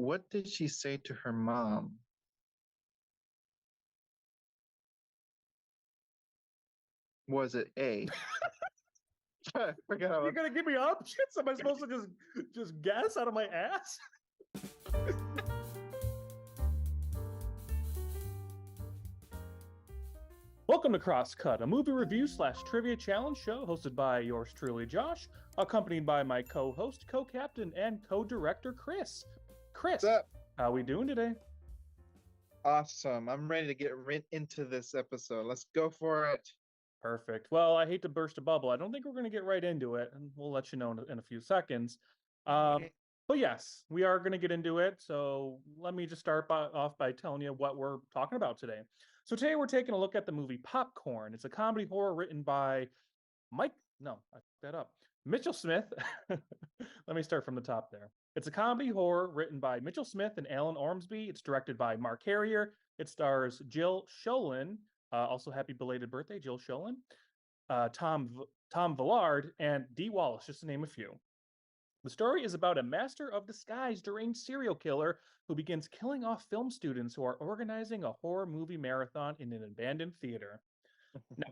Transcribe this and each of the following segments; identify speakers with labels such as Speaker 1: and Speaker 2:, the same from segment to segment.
Speaker 1: What did she say to her mom? Was it A? I forgot
Speaker 2: You're
Speaker 1: about
Speaker 2: gonna give me options? Am I supposed to just guess out of my ass? Welcome to Crosscut, a movie review / trivia challenge show hosted by yours truly, Josh, accompanied by my co-host, co-captain, and co-director, Chris. Chris,
Speaker 1: What's up?
Speaker 2: how we doing today?
Speaker 1: Awesome. I'm ready to get right into this episode. Let's go for it.
Speaker 2: Perfect. Well, I hate to burst a bubble. I don't think we're going to get right into it, and we'll let you know in a few seconds. But yes, we are going to get into it. So let me just start off by telling you what we're talking about today. So today we're taking a look at the movie Popcorn. It's a comedy horror written by Mitchell Smith. Let me start from the top there. It's a comedy horror written by Mitchell Smith and Alan Ormsby. It's directed by Mark Harrier. It stars Jill Schoelen. Also, happy belated birthday, Jill Schoelen. Tom Villard and Dee Wallace, just to name a few. The story is about a master of disguise deranged serial killer who begins killing off film students who are organizing a horror movie marathon in an abandoned theater. Now,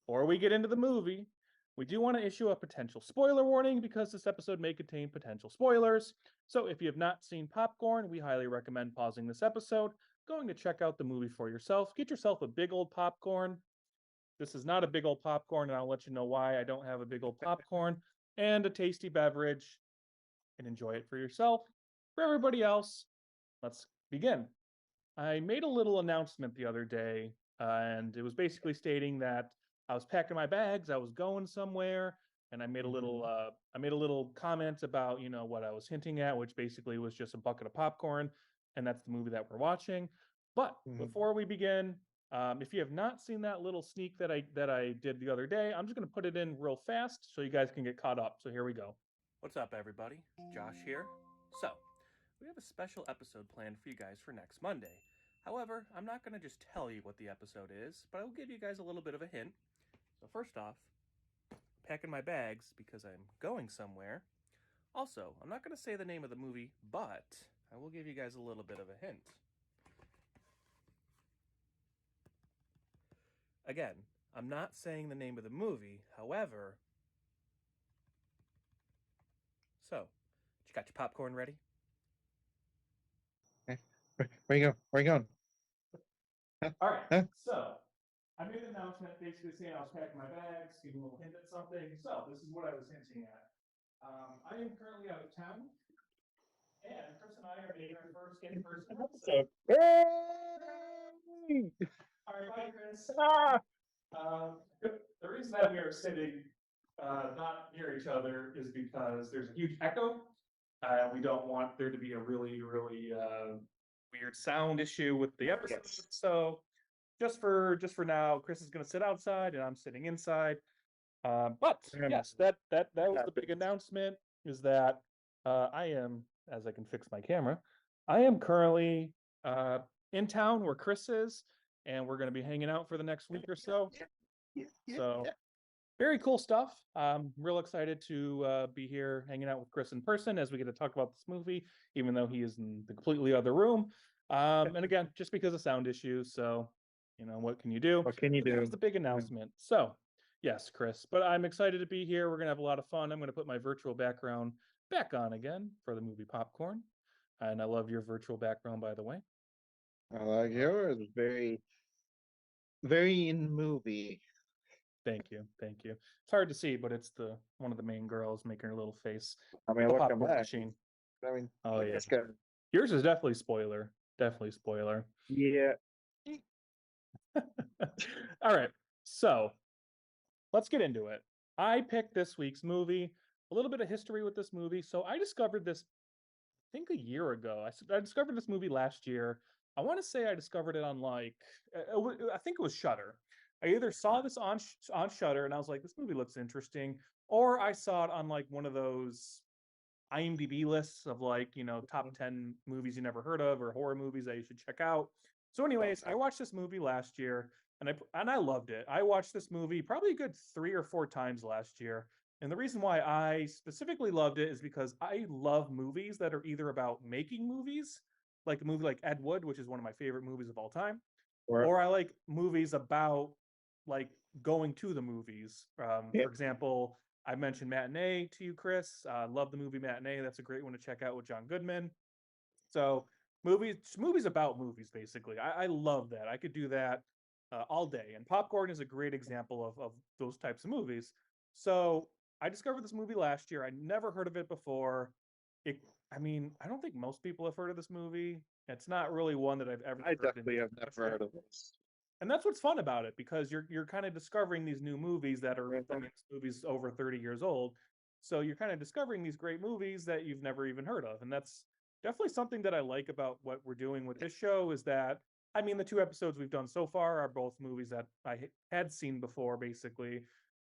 Speaker 2: before we get into the movie, we do want to issue a potential spoiler warning because this episode may contain potential spoilers. So if you have not seen Popcorn, we highly recommend pausing this episode, going to check out the movie for yourself. Get yourself a big old popcorn. This is not a big old popcorn, and I'll let you know why I don't have a big old popcorn, and a tasty beverage, and enjoy it for yourself. For everybody else, let's begin. I made a little announcement the other day, and it was basically stating that I was packing my bags, I was going somewhere, and I made a little comment about what I was hinting at, which basically was just a bucket of popcorn, and that's the movie that we're watching. But before we begin, if you have not seen that little sneak that I did the other day, I'm just going to put it in real fast so you guys can get caught up. So here we go. What's up, everybody? Josh here. So, we have a special episode planned for you guys for next Monday. However, I'm not going to just tell you what the episode is, but I will give you guys a little bit of a hint. So first off, packing my bags because I'm going somewhere. Also, I'm not going to say the name of the movie, but I will give you guys a little bit of a hint. Again, I'm not saying the name of the movie, however... So, you got your popcorn ready?
Speaker 1: Where you go? Where you going?
Speaker 2: All right.
Speaker 1: Huh?
Speaker 2: So, I made an announcement basically saying I was packing my bags, giving a little hint at something. So, this is what I was hinting at. I am currently out of town, and Chris and I are making our first in-person episode. All right, bye, Chris. The reason that we are sitting not near each other is because there's a huge echo. We don't want there to be a really weird sound issue with the episode.
Speaker 1: Yes.
Speaker 2: So just for now, Chris is going to sit outside and I'm sitting inside. But yes, that was the big announcement. Is that I am, as I can fix my camera, I am currently in town where Chris is, and we're going to be hanging out for the next week or so. So very cool stuff. I'm real excited to be here hanging out with Chris in person as we get to talk about this movie, even though he is in the completely other room. And again, just because of sound issues. So, what can you do?
Speaker 1: What can you do?
Speaker 2: That was the big announcement. So, yes, Chris, but I'm excited to be here. We're going to have a lot of fun. I'm going to put my virtual background back on again for the movie Popcorn. And I love your virtual background, by the way.
Speaker 1: I like yours. Very, very in movie.
Speaker 2: Thank you. It's hard to see, but it's one of the main girls making her little face.
Speaker 1: I mean,
Speaker 2: The
Speaker 1: look at
Speaker 2: popcorn
Speaker 1: that.
Speaker 2: machine.
Speaker 1: I mean,
Speaker 2: Oh yeah.
Speaker 1: it's good.
Speaker 2: Yours is definitely spoiler. Definitely spoiler.
Speaker 1: Yeah.
Speaker 2: All right. So let's get into it. I picked this week's movie. A little bit of history with this movie. So I discovered this, I think, a year ago. I discovered this movie last year. I want to say I discovered it on I think it was Shudder. I either saw this on Shudder and I was like, this movie looks interesting, or I saw it on like one of those IMDb lists of top 10 movies you never heard of or horror movies that you should check out. So anyways, I watched this movie last year and I loved it. I watched this movie probably a good 3 or 4 times last year. And the reason why I specifically loved it is because I love movies that are either about making movies, like a movie like Ed Wood, which is one of my favorite movies of all time,
Speaker 1: Or
Speaker 2: or I like movies about like going to the movies.
Speaker 1: yeah,
Speaker 2: For example, I mentioned Matinee to you, Chris. Love the movie Matinee. That's a great one to check out with John Goodman. So movies about movies, basically. I love that. I could do that all day. And Popcorn is a great example of those types of movies. So I discovered this movie last year. I never heard of it before. It, I mean, I don't think most people have heard of this movie. It's not really one that I've ever
Speaker 1: I
Speaker 2: heard and
Speaker 1: definitely have never
Speaker 2: watched.
Speaker 1: heard of this.
Speaker 2: And that's what's fun about it because you're kind of discovering these new movies that are I
Speaker 1: Mhm.
Speaker 2: mean, this movie's over 30 years old. So you're kind of discovering these great movies that you've never even heard of. And that's definitely something that I like about what we're doing with this show is that I mean the two episodes we've done so far are both movies that had seen before basically.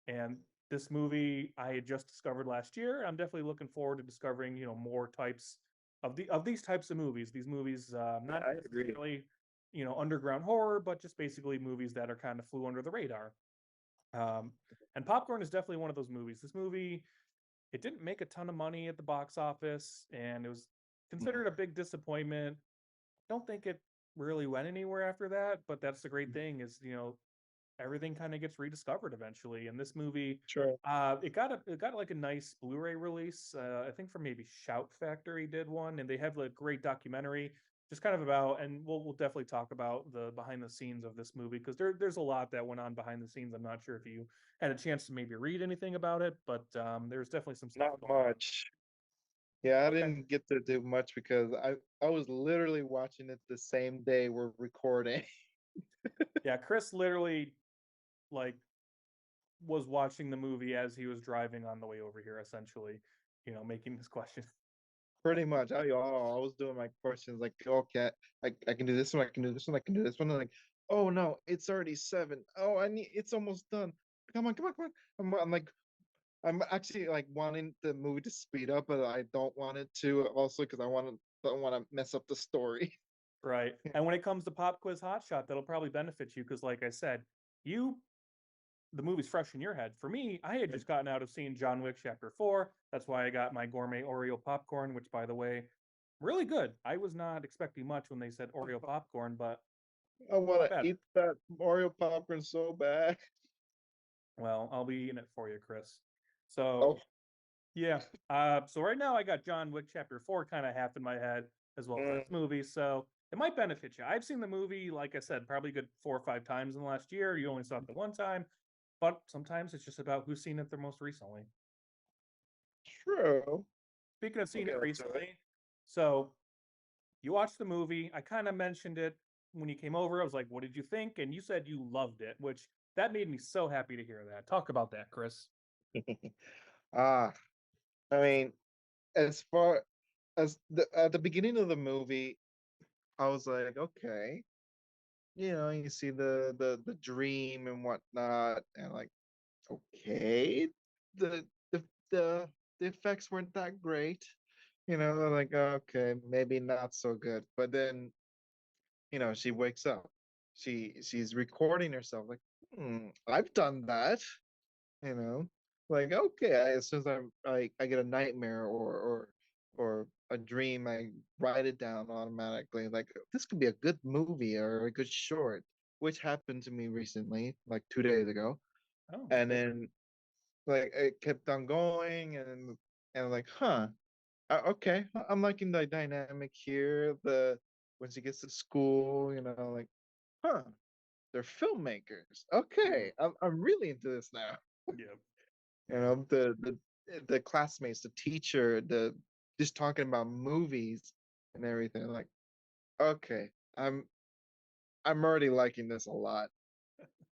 Speaker 2: And this movie I had just discovered last year. I'm definitely looking forward to discovering, more types of these types of movies. These movies,
Speaker 1: Yeah,
Speaker 2: not
Speaker 1: I agree.
Speaker 2: necessarily, underground horror, but just basically movies that are kind of flew under the radar. Um, and Popcorn is definitely one of those movies. This movie, it didn't make a ton of money at the box office, and it was
Speaker 1: Mhm.
Speaker 2: considered a big disappointment. Don't think it really went anywhere after that, but that's the great thing is, everything kind of gets rediscovered eventually. And this movie,
Speaker 1: Sure.
Speaker 2: it got like a nice Blu-ray release. I think from maybe Shout Factory did one, and they have like great documentary, just kind of about. And we'll definitely talk about the behind the scenes of this movie because there's a lot that went on behind the scenes. I'm not sure if you had a chance to maybe read anything about it, but there's definitely some stuff
Speaker 1: Not
Speaker 2: going on.
Speaker 1: much. Yeah, I
Speaker 2: Okay.
Speaker 1: didn't get to do much because I was literally watching it the same day we're recording.
Speaker 2: Yeah, Chris literally like was watching the movie as he was driving on the way over here, essentially, making this question.
Speaker 1: Pretty much. I was doing my questions like, okay, I can do this one, I can do this one, I can do this one. And like, oh no, it's already 7. Oh, it's almost done. Come on, come on, come on. I'm like, I'm actually like wanting the movie to speed up, but I don't want it to also because don't want to mess up the story.
Speaker 2: Right. And when it comes to Pop Quiz Hot Shot, that'll probably benefit you because, like I said, you the movie's fresh in your head. For me, I had just gotten out of seeing John Wick Chapter 4. That's why I got my gourmet Oreo popcorn, which, by the way, really good. I was not expecting much when they said Oreo popcorn, but
Speaker 1: I want
Speaker 2: not
Speaker 1: to
Speaker 2: bad.
Speaker 1: eat that Mario popcorn so bad.
Speaker 2: Well, I'll be eating it for you, Chris. So,
Speaker 1: Oh,
Speaker 2: yeah. So right now I got John Wick Chapter 4 kind of half in my head as well as
Speaker 1: mm,
Speaker 2: this movie. So it might benefit you. I've seen the movie, like I said, probably a good 4 or 5 times in the last year. You only saw it the one time, but sometimes it's just about who's seen it the most recently.
Speaker 1: true.
Speaker 2: Speaking of
Speaker 1: I'll
Speaker 2: seeing
Speaker 1: get
Speaker 2: it
Speaker 1: into it.
Speaker 2: recently, so you watched the movie. I kind of mentioned it when you came over. I was like, what did you think? And you said you loved it, which that made me so happy to hear that. Talk about that, Chris.
Speaker 1: Ah, I mean, as far as at the beginning of the movie, I was like, okay, you see the dream and whatnot, and like, okay, the the the the effects weren't that great, like okay, maybe not so good. But then, she wakes up, she's recording herself, like, I've done that, you know, like okay, as soon as I get a nightmare or a dream, I write it down automatically. Like this could be a good movie or a good short, which happened to me recently, like 2 days ago.
Speaker 2: Oh,
Speaker 1: And then like it kept on going and like, huh, okay, I'm liking the dynamic here. The When she gets to school, like, huh, they're filmmakers. Okay, I'm really into this now.
Speaker 2: yeah.
Speaker 1: The classmates, the teacher, the just talking about movies and everything. Like, okay, I'm I'm already liking this a lot.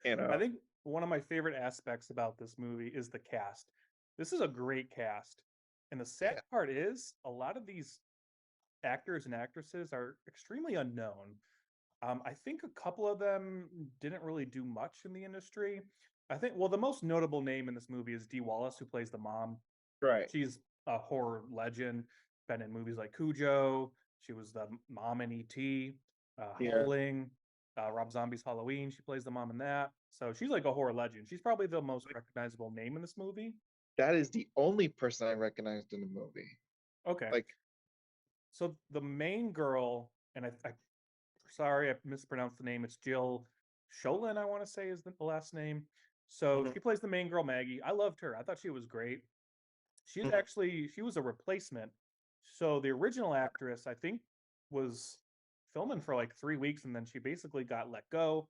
Speaker 1: You
Speaker 2: I
Speaker 1: know,
Speaker 2: think one of my favorite aspects about this movie is the cast. This is a great cast. And the sad
Speaker 1: yeah,
Speaker 2: part is a lot of these actors and actresses are extremely unknown. I think a couple of them didn't really do much in the industry. I think, well, the most notable name in this movie is Dee Wallace, who plays the mom.
Speaker 1: right.
Speaker 2: She's a horror legend, been in movies like Cujo. She was the mom in E.T.,
Speaker 1: Yeah,
Speaker 2: Howling, Rob Zombie's Halloween. She plays the mom in that. So she's like a horror legend. She's probably the most recognizable name in this movie.
Speaker 1: that is the only person I recognized in the movie.
Speaker 2: Okay.
Speaker 1: Like,
Speaker 2: So the main girl, and I sorry I mispronounced the name. It's Jill Sholin, I want to say is the last name. So
Speaker 1: mhm,
Speaker 2: she plays the main girl, Maggie. I loved her. I thought she was great.
Speaker 1: mhm,
Speaker 2: She was a replacement. So the original actress, I think, was filming for like 3 weeks, and then she basically got let go.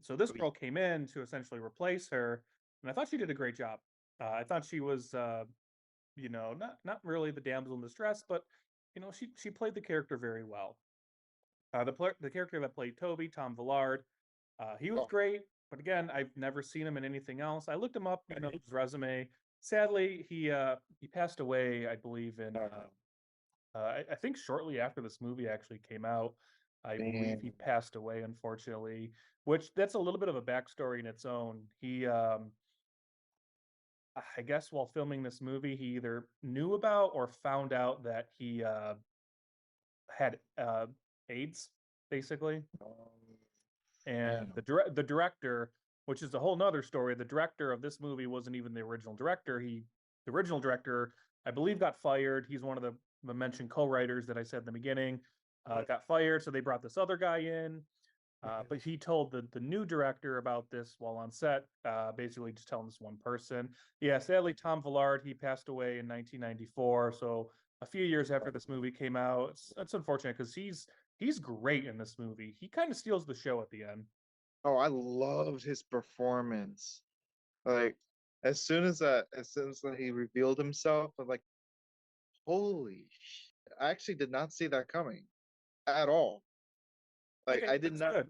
Speaker 2: So this
Speaker 1: sweet.
Speaker 2: girl came in to essentially replace her, and I thought she did a great job. I thought she was, not really the damsel in distress, but she played the character very well. The character that played Toby, Tom Villard, he was
Speaker 1: Oh,
Speaker 2: great. But again, I've never seen him in anything else. I looked him up,
Speaker 1: right.
Speaker 2: his resume. Sadly, he passed away, I believe, in I think shortly after this movie actually came out. I believe he
Speaker 1: Man.
Speaker 2: passed away, unfortunately. Which that's a little bit of a backstory in its own. I guess while filming this movie, he either knew about or found out that he had AIDS, basically. And
Speaker 1: Man.
Speaker 2: the director, which is a whole nother story, the director of this movie wasn't even the original director. The original director, I believe, got fired. He's one of the mentioned co-writers that I said in the beginning. Got fired, so they brought this other guy in. But he told the new director about this while on set, basically just telling this one person. Yeah, sadly, Tom Villard, he passed away in 1994. So a few years after this movie came out. It's unfortunate because he's great in this movie. He kind of steals the show at the end.
Speaker 1: Oh, I loved his performance. Like, as soon as he revealed himself, I'm like, holy I actually did not see that coming at all. Like,
Speaker 2: Okay,
Speaker 1: I did
Speaker 2: that's
Speaker 1: not,
Speaker 2: good.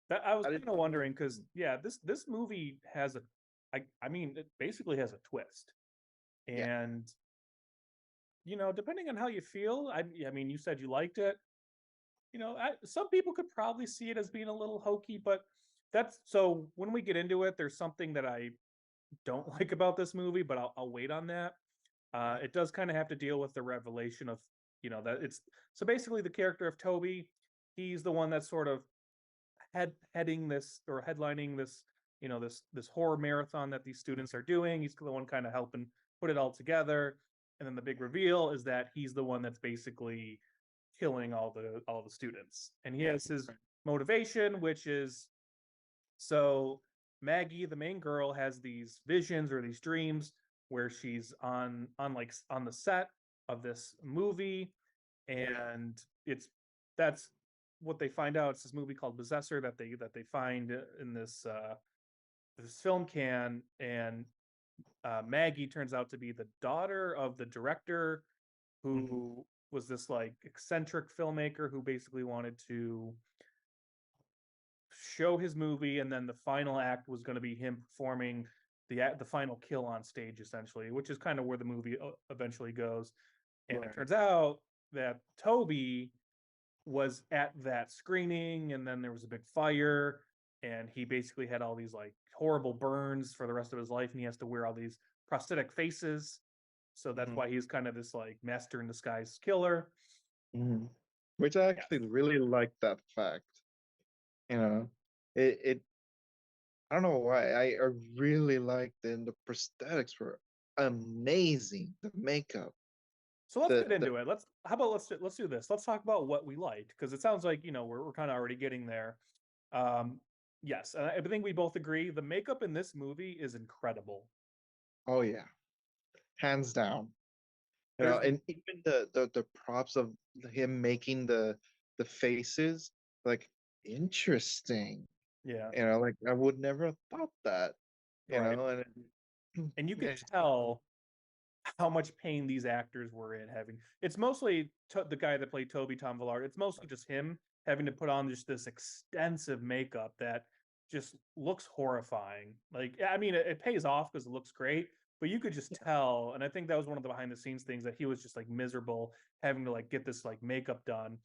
Speaker 2: That I was
Speaker 1: I
Speaker 2: kind
Speaker 1: didn't,
Speaker 2: of wondering because yeah, this movie has I mean it basically has a twist,
Speaker 1: yeah.
Speaker 2: and depending on how you feel, I mean you said you liked it. Some people could probably see it as being a little hokey, but that's so when we get into it, there's something that I don't like about this movie, but I'll wait on that. It does kind of have to deal with the revelation of, that it's so basically the character of Toby, he's the one that's sort of heading this or headlining this, this horror marathon that these students are doing. He's the one kind of helping put it all together. And then the big reveal is that he's the one that's basically killing all the students. And he has his motivation, which is so Maggie, the main girl, has these visions or these dreams where she's on the set of this movie, and that's what they find out. It's this movie called Possessor that they find in this film can, and Maggie turns out to be the daughter of the director,
Speaker 1: Mhm.
Speaker 2: who was this like eccentric filmmaker who basically wanted to show his movie, and then the final act was going to be him performing the final kill on stage, essentially, which is kind of where the movie eventually goes. And it
Speaker 1: Right.
Speaker 2: turns out that Toby was at that screening, and then there was a big fire, and he basically had all these like horrible burns for the rest of his life, and he has to wear all these prosthetic faces. So that's
Speaker 1: Mhm.
Speaker 2: why he's kind of this like master in disguise killer.
Speaker 1: Mhm. Which I
Speaker 2: Yes.
Speaker 1: actually really like that fact. You know, it I don't know why. I really liked it. And the prosthetics were amazing. The makeup,
Speaker 2: So let's get
Speaker 1: the
Speaker 2: into it. Let's do this. Let's talk about what we liked because it sounds like we're kind of already getting there. Um, yes, and I think we both agree the makeup in this movie is incredible.
Speaker 1: oh yeah, hands down.
Speaker 2: There's
Speaker 1: And even the props of him making the faces, like, interesting.
Speaker 2: yeah,
Speaker 1: Like, I would never have thought that.
Speaker 2: right,
Speaker 1: And
Speaker 2: and you could
Speaker 1: it's
Speaker 2: tell how much pain these actors were in having. It's mostly the guy that played Toby, Tom Villard. It's mostly just him having to put on just this extensive makeup that just looks horrifying. Like, I mean, it pays off because it looks great, but you could just tell. And I think that was one of the behind the scenes things that he was just like miserable having to like get this like makeup done.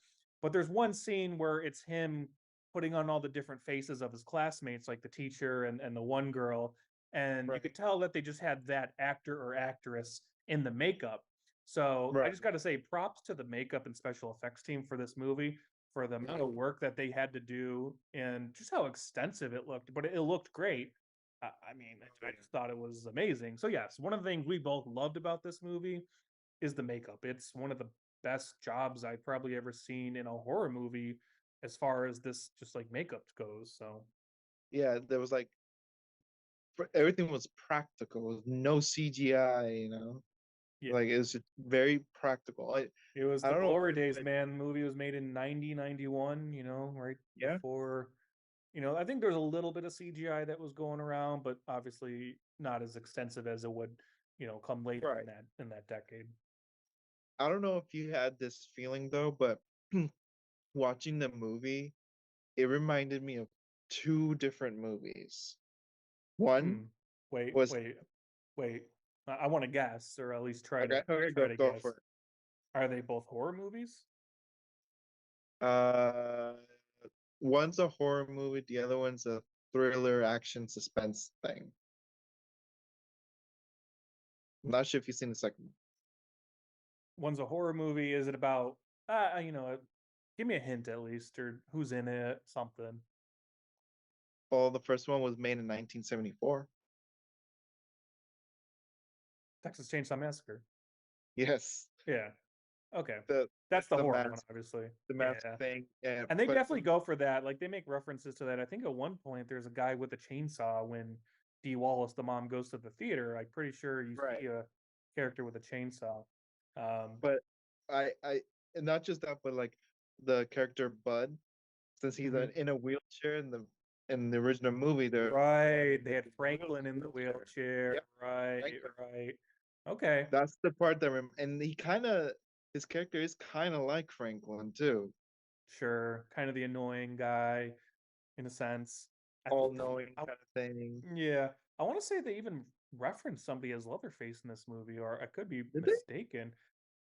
Speaker 2: But there's one scene where it's him putting on all the different faces of his classmates, like the teacher and the one girl, and you
Speaker 1: right,
Speaker 2: could tell that they just had that actor or actress in the makeup. So I
Speaker 1: right.
Speaker 2: just got to say props to the makeup and special effects team for this movie for the amount of work that they had to do and just how extensive it looked. But it looked great. I mean, I just thought it was amazing. So yes, one of the things we both loved about this movie is the makeup. It's one of the best jobs I've probably ever seen in a horror movie as far as this just like makeup goes. So
Speaker 1: Yeah, there was like everything was practical. There was no CGI,
Speaker 2: yeah,
Speaker 1: like it was just very practical.
Speaker 2: it was
Speaker 1: I
Speaker 2: the
Speaker 1: don't know.
Speaker 2: glory days, man. The movie was made in 1991, right
Speaker 1: Yeah,
Speaker 2: before, I think there's a little bit of CGI that was going around, but obviously not as extensive as it would, come later
Speaker 1: right.
Speaker 2: in that decade.
Speaker 1: I don't know if you had this feeling though, but watching the movie, it reminded me of two different movies. One
Speaker 2: Hmm. Wait,
Speaker 1: was
Speaker 2: wait, wait. I want to guess, or at least
Speaker 1: okay. Okay,
Speaker 2: try
Speaker 1: go
Speaker 2: to
Speaker 1: go
Speaker 2: guess.
Speaker 1: for
Speaker 2: Are they both horror movies?
Speaker 1: it. One's a horror movie, the other one's a thriller action suspense thing. I'm not sure if you've seen the second one.
Speaker 2: One's a horror movie. Is it about? Give me a hint at least, or who's in it, something.
Speaker 1: Well, the first one was made in 1974.
Speaker 2: Texas Chainsaw Massacre.
Speaker 1: Yes,
Speaker 2: Yeah. Okay.
Speaker 1: the
Speaker 2: That's the
Speaker 1: the
Speaker 2: horror one,
Speaker 1: mask,
Speaker 2: obviously.
Speaker 1: the mask
Speaker 2: Yeah.
Speaker 1: thing. Yeah,
Speaker 2: And they
Speaker 1: but
Speaker 2: definitely go for that. Like they make references to that. I think at one point there's a guy with a chainsaw when Dee Wallace, the mom, goes to the theater. I'm pretty sure you
Speaker 1: right.
Speaker 2: see a character with a chainsaw. Um,
Speaker 1: But I and not just that, but like the character Bud, since he's
Speaker 2: mhm.
Speaker 1: in a wheelchair in the original movie,
Speaker 2: Right. They had
Speaker 1: he's in a
Speaker 2: Franklin in the wheelchair.
Speaker 1: Yep,
Speaker 2: Right.
Speaker 1: Franklin.
Speaker 2: Right. Okay.
Speaker 1: That's the part that and his character is kind of like Franklin too,
Speaker 2: Sure. Kind of the annoying guy in a sense. I
Speaker 1: all
Speaker 2: think
Speaker 1: knowing
Speaker 2: I,
Speaker 1: kind of thing.
Speaker 2: yeah. I want to say they even referenced somebody as Leatherface in this movie, or I could be
Speaker 1: Did they?
Speaker 2: mistaken.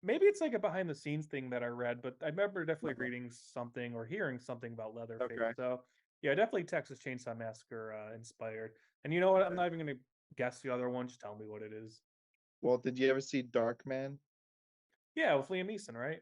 Speaker 2: Maybe it's like a behind the scenes thing that I read, but I remember definitely reading something or hearing something about Leatherface.
Speaker 1: Okay.
Speaker 2: So yeah, definitely Texas Chainsaw Massacre inspired. And you know what? I'm not even gonna guess the other one. Just tell me what it is.
Speaker 1: Well, did you ever see Dark Man?
Speaker 2: Yeah, with Liam Neeson, right?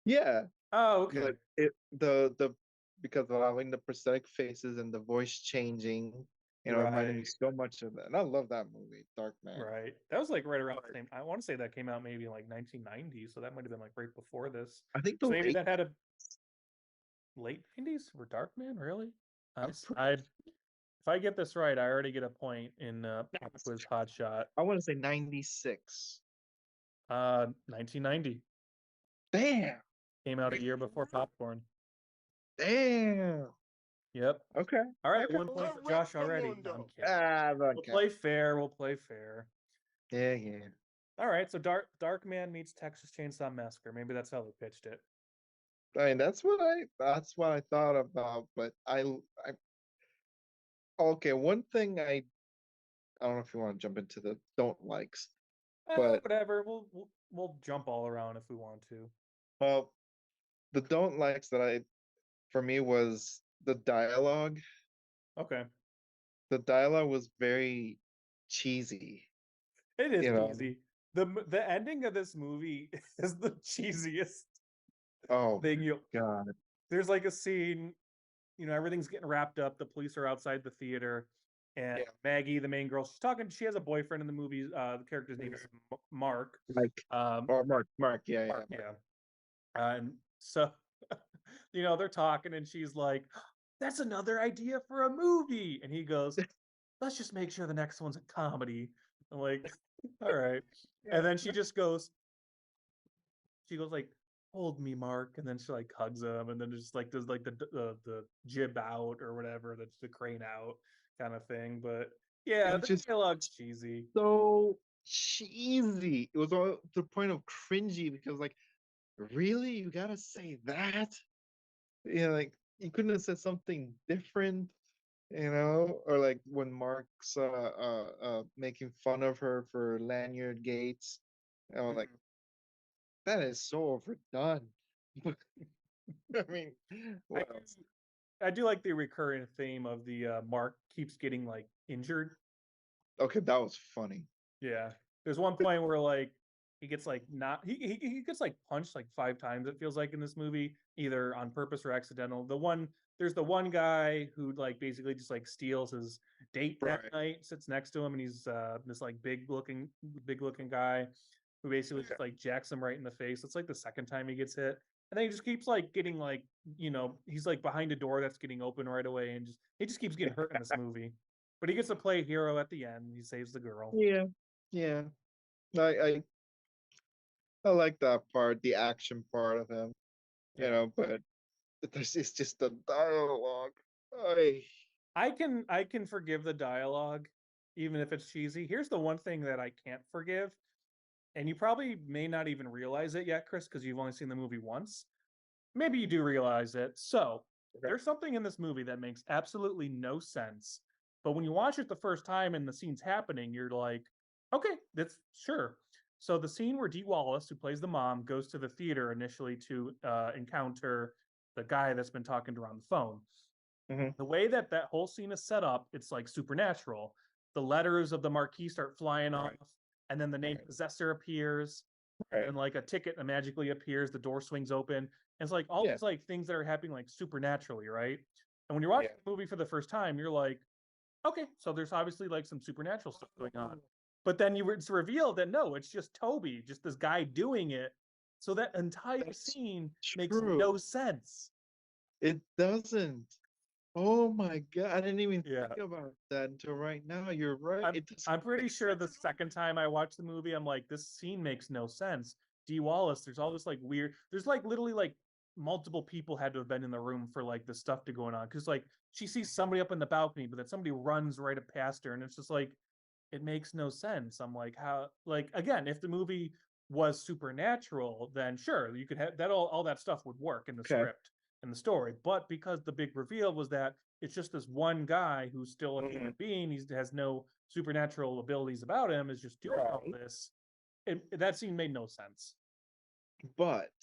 Speaker 1: Yeah,
Speaker 2: Oh, okay.
Speaker 1: like it the because allowing the prosthetic faces and the voice changing, reminded me
Speaker 2: Right,
Speaker 1: so much of that. And I love that movie, Dark Man.
Speaker 2: right. That was like right around
Speaker 1: But
Speaker 2: the same. I want to say that came out maybe in like 1990, so that might have been like right before this.
Speaker 1: I think the
Speaker 2: So maybe
Speaker 1: late
Speaker 2: that had a late 90s for Darkman, really?
Speaker 1: I'm
Speaker 2: I if I get this right, I already get a point in Pop Quiz Hot Shot.
Speaker 1: I want to say 96.
Speaker 2: 1990
Speaker 1: Damn.
Speaker 2: came out a year before Popcorn.
Speaker 1: Damn.
Speaker 2: Yep.
Speaker 1: Okay.
Speaker 2: All right,
Speaker 1: Okay.
Speaker 2: 1 point for Josh already. No, I'm kidding. We'll
Speaker 1: Okay.
Speaker 2: play fair. We'll play fair.
Speaker 1: Yeah, yeah.
Speaker 2: All right, so Dark Man meets Texas Chainsaw Massacre. Maybe that's how they pitched it.
Speaker 1: I mean, that's what I thought about, but I okay, one thing I don't know if you want to jump into the don't likes, but
Speaker 2: Whatever. We'll jump all around if we want to.
Speaker 1: well, the don't likes that for me was the dialogue.
Speaker 2: Okay.
Speaker 1: The dialogue was very cheesy,
Speaker 2: It is
Speaker 1: you know.
Speaker 2: cheesy. The ending of this movie is the cheesiest
Speaker 1: Oh
Speaker 2: thing you
Speaker 1: God.
Speaker 2: there's like a scene, everything's getting wrapped up. The police are outside the theater, and
Speaker 1: Yeah.
Speaker 2: Maggie, the main girl, she's talking. She has a boyfriend in the movie. The character's name is Mark.
Speaker 1: Like
Speaker 2: Um,
Speaker 1: or Mark, yeah,
Speaker 2: Mark,
Speaker 1: yeah.
Speaker 2: yeah. And so, they're talking, and she's like, "That's another idea for a movie." And he goes, "Let's just make sure the next one's a comedy." I'm like, "All right." And then she goes like, "Hold me, Mark," and then she like hugs him, and then just like does like the jib out or whatever, that's the crane out kind of thing. But
Speaker 1: It
Speaker 2: yeah,
Speaker 1: was
Speaker 2: the
Speaker 1: just
Speaker 2: dialogue's cheesy.
Speaker 1: so cheesy. It was all to the point of cringy because like, really? You gotta say that? Like you couldn't have said something different, or like when Mark's making fun of her for lanyard gates. I was like,
Speaker 2: Mhm.
Speaker 1: that is so overdone. I mean,
Speaker 2: I
Speaker 1: what
Speaker 2: do,
Speaker 1: else?
Speaker 2: I do like the recurring theme of the Mark keeps getting like injured.
Speaker 1: Okay, that was funny.
Speaker 2: Yeah. There's one point where like he gets like not he gets like punched like 5 times, it feels like, in this movie, either on purpose or accidental. There's the one guy who like basically just like steals his date that
Speaker 1: Right.
Speaker 2: night, sits next to him, and he's this like big looking guy who basically
Speaker 1: Yeah.
Speaker 2: just like jacks him right in the face. It's like the second time he gets hit. And then he just keeps like getting like, he's like behind a door that's getting open right away, and just he just keeps getting hurt in this movie. But he gets to play hero at the end. He saves the girl.
Speaker 1: Yeah. Yeah. I, I I like that part, the action part of him,
Speaker 2: Yeah.
Speaker 1: but it's just the dialogue. I
Speaker 2: I can forgive the dialogue, even if it's cheesy. Here's the one thing that I can't forgive, and you probably may not even realize it yet, Chris, because you've only seen the movie once. Maybe you do realize it. So
Speaker 1: Okay.
Speaker 2: there's something in this movie that makes absolutely no sense. But when you watch it the first time and the scene's happening, you're like, okay, that's sure. So the scene where Dee Wallace, who plays the mom, goes to the theater initially to encounter the guy that's been talking to her on the phone.
Speaker 1: Mhm.
Speaker 2: The way that that whole scene is set up, it's like supernatural. The letters of the marquee start flying off,
Speaker 1: Right.
Speaker 2: and then the name
Speaker 1: Right.
Speaker 2: possessor appears, and
Speaker 1: Right.
Speaker 2: then like a ticket magically appears, the door swings open, and it's like all
Speaker 1: Yeah.
Speaker 2: these like things that are happening like supernaturally, right? And when you're watching
Speaker 1: Yeah.
Speaker 2: the movie for the first time, you're like, okay, so there's obviously like some supernatural stuff going on. But then it's revealed that no, it's just Toby, just this guy doing it. So that entire
Speaker 1: That's
Speaker 2: scene makes no
Speaker 1: true.
Speaker 2: sense.
Speaker 1: It doesn't. Oh my God. I didn't even
Speaker 2: Yeah.
Speaker 1: think about that until right now. You're right.
Speaker 2: I'm
Speaker 1: It doesn't
Speaker 2: I'm pretty
Speaker 1: make
Speaker 2: sure
Speaker 1: sense
Speaker 2: the
Speaker 1: at all.
Speaker 2: second time I watched the movie, I'm like, this scene makes no sense. Dee Wallace, there's all this like weird. There's like literally like multiple people had to have been in the room for like the stuff to going on because like she sees somebody up in the balcony, but then somebody runs right up past her, and it's just like it makes no sense. I'm like, how? Like again, if the movie was supernatural, then sure, you could have that all that stuff would work in the
Speaker 1: Okay.
Speaker 2: script and the story. But because the big reveal was that it's just this one guy who's still a human
Speaker 1: Mhm.
Speaker 2: being, he has no supernatural abilities about him, is just doing all
Speaker 1: Right.
Speaker 2: this. That scene made no sense.
Speaker 1: But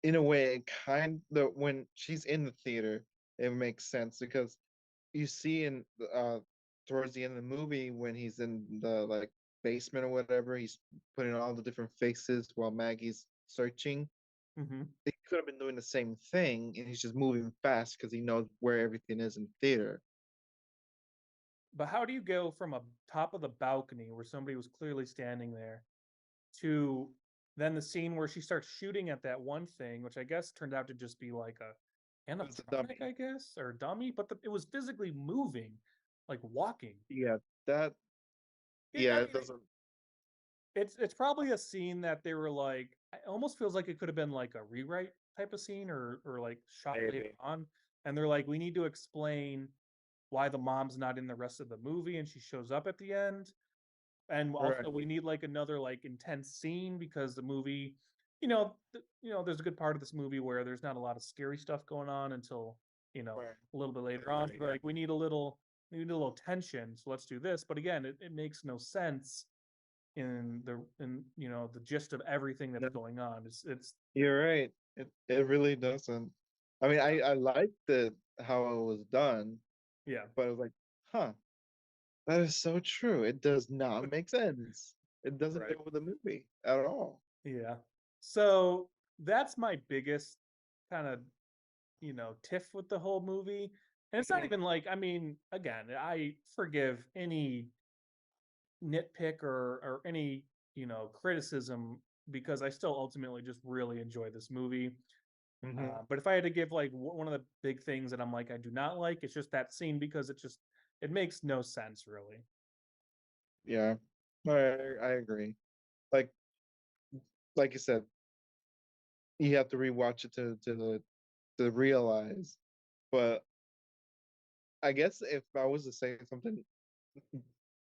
Speaker 1: in a way, it when she's in the theater, it makes sense because you see towards the end of the movie when he's in the like basement or whatever, he's putting all the different faces while Maggie's searching.
Speaker 2: Hmm.
Speaker 1: He could have been doing the same thing, and he's just moving fast because he knows where everything is in the theater.
Speaker 2: But how do you go from a top of the balcony where somebody was clearly standing there to then the scene where she starts shooting at that one thing, which I guess turned out to just be like a
Speaker 1: It's a
Speaker 2: animatronic,
Speaker 1: dummy.
Speaker 2: I guess, or a dummy, but it was physically moving, like walking.
Speaker 1: Yeah, that.
Speaker 2: I
Speaker 1: Yeah, it
Speaker 2: mean,
Speaker 1: doesn't.
Speaker 2: it's probably a scene that they were like. It almost feels like it could have been like a rewrite type of scene, or like shot later
Speaker 1: Maybe.
Speaker 2: on, and they're like, we need to explain why the mom's not in the rest of the movie, and she shows up at the end, and
Speaker 1: Right.
Speaker 2: also we need like another like intense scene because the movie, there's a good part of this movie where there's not a lot of scary stuff going on until
Speaker 1: Right.
Speaker 2: a little bit later on.
Speaker 1: Right.
Speaker 2: But like we need a little tension, so let's do this. But again, it makes no sense in the gist of everything that's
Speaker 1: No,
Speaker 2: going on. It's
Speaker 1: you're right. It really doesn't. I mean, I like the how it was done,
Speaker 2: yeah.
Speaker 1: but I was like, huh, that is so true. It does not make sense. It doesn't
Speaker 2: Right.
Speaker 1: go with the movie at all.
Speaker 2: Yeah. So that's my biggest kind of tiff with the whole movie. And it's not
Speaker 1: Mhm.
Speaker 2: even like, I mean, again, I forgive any nitpick or any, criticism because I still ultimately just really enjoy this movie.
Speaker 1: Mhm.
Speaker 2: But if I had to give like one of the big things that I'm like, I do not like, it's just that scene because it makes no sense really.
Speaker 1: Yeah, I agree. Like like you said, you have to rewatch it to realize. But I guess if I was to say something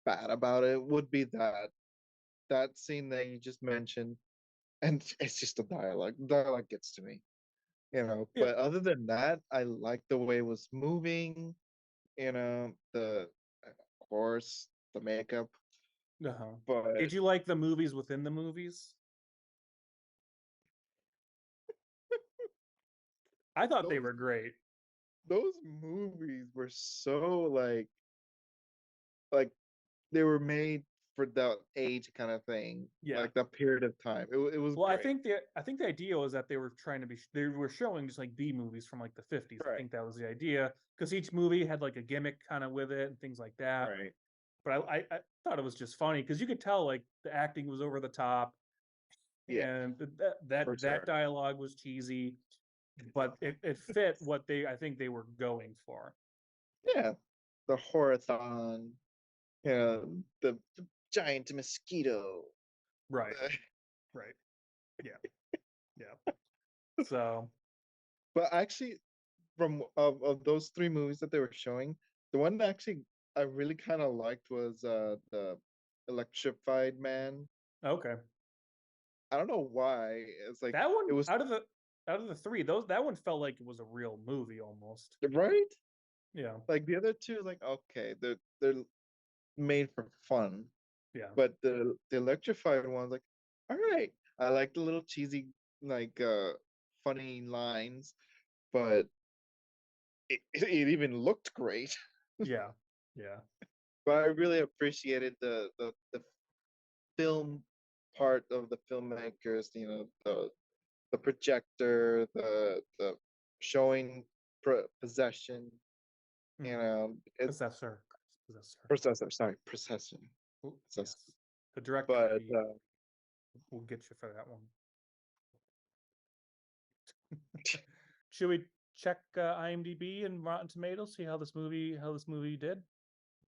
Speaker 1: bad about it, would be that scene that you just mentioned, and it's just the dialogue. The dialogue gets to me.
Speaker 2: Yeah.
Speaker 1: But other than that, I like the way it was moving. The course, the makeup,
Speaker 2: Uh-huh.
Speaker 1: but
Speaker 2: Did you like the movies within the movies? I thought they
Speaker 1: those
Speaker 2: were great.
Speaker 1: those movies were so like they were made for that age kind of thing.
Speaker 2: Yeah.
Speaker 1: Like that period of time. It was
Speaker 2: Well,
Speaker 1: great.
Speaker 2: I think the idea was that they were trying to be they were showing just like B movies from like the 50s. I
Speaker 1: Right.
Speaker 2: think that was the idea because each movie had like a gimmick kind of with it and things like that.
Speaker 1: Right.
Speaker 2: But I thought it was just funny because you could tell like the acting was over the top
Speaker 1: Yeah.
Speaker 2: and
Speaker 1: For
Speaker 2: that
Speaker 1: sure.
Speaker 2: dialogue was cheesy, but it fit what I think they were going for.
Speaker 1: Yeah. The horathon, the giant mosquito.
Speaker 2: Right. Right. Yeah. Yeah. So
Speaker 1: But actually, from of those three movies that they were showing, the one that actually I really kind of liked was the Electrified Man.
Speaker 2: okay.
Speaker 1: I don't know why. It's like
Speaker 2: That one
Speaker 1: it was
Speaker 2: out of the three, those that one felt like it was a real movie almost.
Speaker 1: right.
Speaker 2: Yeah.
Speaker 1: Like the other two, like okay, they're made for fun,
Speaker 2: Yeah.
Speaker 1: but the Electrified one's like, all right. I like the little cheesy like funny lines, but it even looked great.
Speaker 2: Yeah. Yeah.
Speaker 1: But I really appreciated the film part of the filmmakers, the projector, the showing possession,
Speaker 2: Mhm.
Speaker 1: it's
Speaker 2: Possessor. Possessor.
Speaker 1: processor, sorry, procession.
Speaker 2: Ooh,
Speaker 1: Possessor.
Speaker 2: yes. The director
Speaker 1: But
Speaker 2: will get you for that one. Should we check IMDb and Rotten Tomatoes, see how this movie did?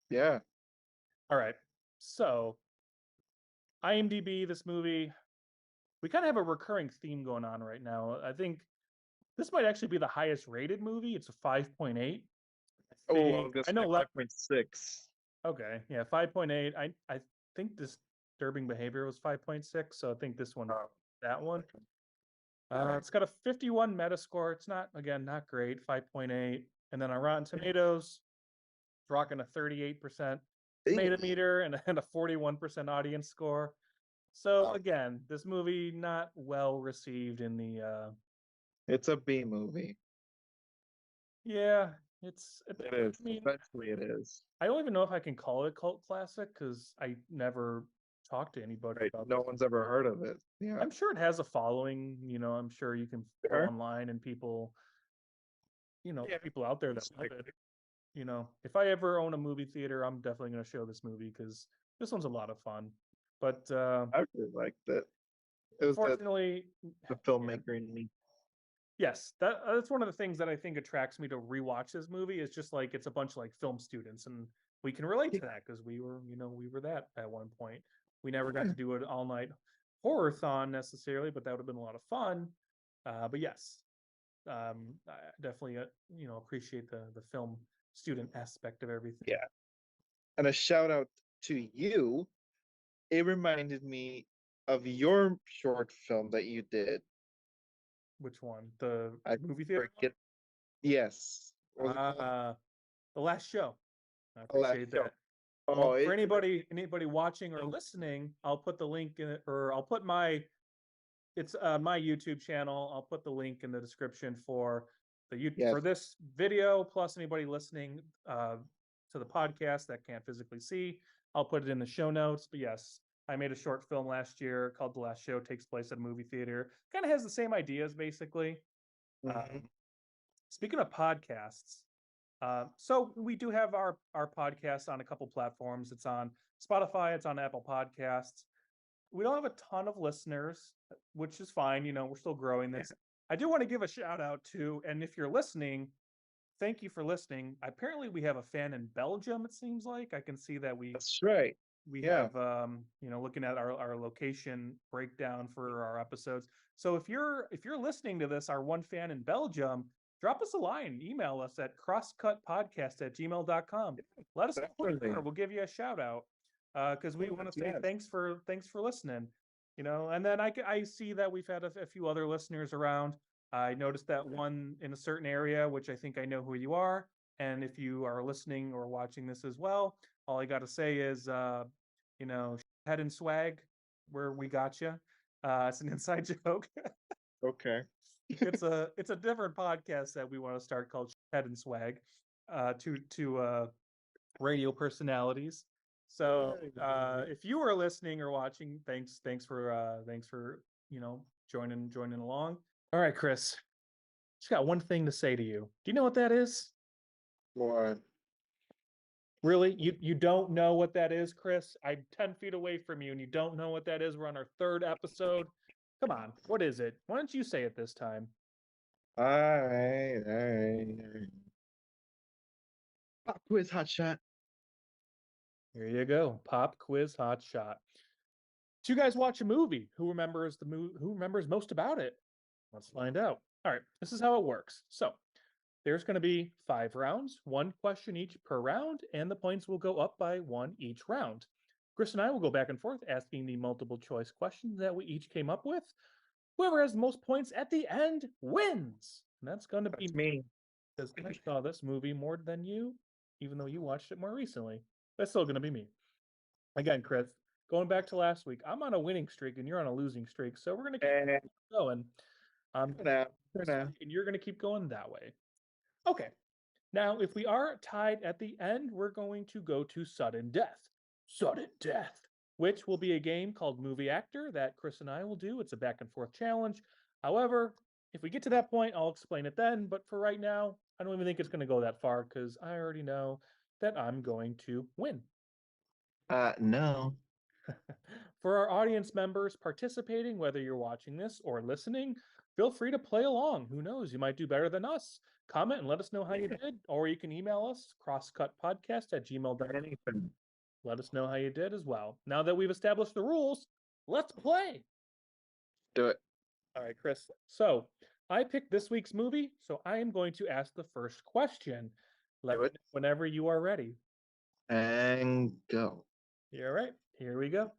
Speaker 1: yeah,
Speaker 2: All right. So IMDb, this movie, we kind of have a recurring theme going on right now. I think this might actually be the highest rated movie. It's a 5.8.
Speaker 1: oh, I was gonna
Speaker 2: I
Speaker 1: say
Speaker 2: know
Speaker 1: 5.6.
Speaker 2: okay, yeah, 5.8. I think Disturbing Behavior was 5.6, so I think this one that one. It's got a 51 Metascore. It's not not great, 5.8. And then on Rotten Tomatoes, it's rocking a 38% tomato meter and a 41% audience score. So again, this movie not well received in the
Speaker 1: It's a B movie.
Speaker 2: yeah,
Speaker 1: It is.
Speaker 2: I mean,
Speaker 1: Eventually, it is.
Speaker 2: I don't even know if I can call it a cult classic because I never talked to anybody
Speaker 1: Right.
Speaker 2: about
Speaker 1: No
Speaker 2: this.
Speaker 1: one's ever heard of it. Yeah.
Speaker 2: I'm sure it has a following, I'm sure you can go
Speaker 1: Sure.
Speaker 2: online and people,
Speaker 1: Yeah.
Speaker 2: people out there that love it. If I ever own a movie theater, I'm definitely going to show this movie because this one's a lot of fun. But
Speaker 1: I really liked it. It was
Speaker 2: unfortunately,
Speaker 1: the filmmaker in me.
Speaker 2: yes, that's one of the things that I think attracts me to rewatch this movie is just like it's a bunch of like film students, and we can relate to that because we were that at one point. We never got to do an all night horror-thon necessarily, but that would have been a lot of fun. But yes, I definitely appreciate the film student aspect of everything.
Speaker 1: Yeah. And a shout out to you. It reminded me of your short film that you did.
Speaker 2: Which one? The
Speaker 1: I
Speaker 2: movie theater
Speaker 1: forget. Yes. Was it
Speaker 2: one? The Last Show. I
Speaker 1: the last
Speaker 2: appreciate
Speaker 1: show?
Speaker 2: that.
Speaker 1: Oh,
Speaker 2: Well, for anybody watching or listening, I'll put the link in it, or I'll put it's my YouTube channel. I'll put the link in the description for
Speaker 1: yes.
Speaker 2: for this video. Plus, anybody listening to the podcast that can't physically see, I'll put it in the show notes. But yes, I made a short film last year called The Last Show. Takes place at a movie theater. Kind of has the same ideas basically.
Speaker 1: Mhm.
Speaker 2: Speaking of podcasts, so we do have our podcast on a couple platforms. It's on Spotify. It's on Apple Podcasts. We don't have a ton of listeners, which is fine. We're still growing this. I do want to give a shout out to, and if you're listening, thank you for listening. Apparently, we have a fan in Belgium. It seems like I can see that
Speaker 1: That's right.
Speaker 2: we
Speaker 1: Yeah.
Speaker 2: have looking at our location breakdown for our episodes. So if you're listening to this, our one fan in Belgium, drop us a line, email us at crosscutpodcast@gmail.com. Let us know who you
Speaker 1: Definitely.
Speaker 2: are. We'll give you a shout out because we want to say
Speaker 1: Yes.
Speaker 2: thanks for listening. And then I see that we've had a few other listeners around. I noticed that one in a certain area, which I think I know who you are. And if you are listening or watching this as well, all I got to say is, head and swag, where we got you. It's an inside joke.
Speaker 1: Okay.
Speaker 2: It's a different podcast that we want to start called Head and Swag, to radio personalities. So if you are listening or watching, thanks for joining along. All right, Chris. Just got one thing to say to you. Do you know what that is?
Speaker 1: What?
Speaker 2: Really? You don't know what that is, Chris? I'm 10 feet away from you and you don't know what that is. We're on our 3rd episode. Come on. What is it? Why don't you say it this time?
Speaker 1: All right. Pop quiz hot shot.
Speaker 2: Here you go. Pop quiz hot shot. So you guys watch a movie. Who remembers the movie? Who remembers most about it? Let's find out. All right, this is how it works. So there's going to be 5 rounds, 1 question each per round, and the points will go up by 1 each round. Chris and I will go back and forth asking the multiple choice questions that we each came up with. Whoever has the most points at the end wins. And that's going to be
Speaker 1: me.
Speaker 2: Because I saw this movie more than you, even though you watched it more recently. That's still going to be me. Again, Chris, going back to last week, I'm on a winning streak and you're on a losing streak. So we're going to keep going.
Speaker 1: For now.
Speaker 2: And you're going to keep going that way. Okay. Now, if we are tied at the end, we're going to go to sudden death. Sudden death, which will be a game called Movie Actor that Chris and I will do. It's a back and forth challenge. However, if we get to that point, I'll explain it then. But for right now, I don't even think it's going to go that far because I already know that I'm going to win.
Speaker 1: No.
Speaker 2: For our audience members participating, whether you're watching this or listening, feel free to play along. Who knows? You might do better than us. Comment and let us know how you did, or you can email us crosscutpodcast@gmail.com.
Speaker 1: Anything.
Speaker 2: Let us know how you did as well. Now that we've established the rules, let's play.
Speaker 1: Do it.
Speaker 2: All right, Chris. So I picked this week's movie, so I am going to ask the first question. Let me know whenever you are ready.
Speaker 1: And go.
Speaker 2: You're right. Here we go.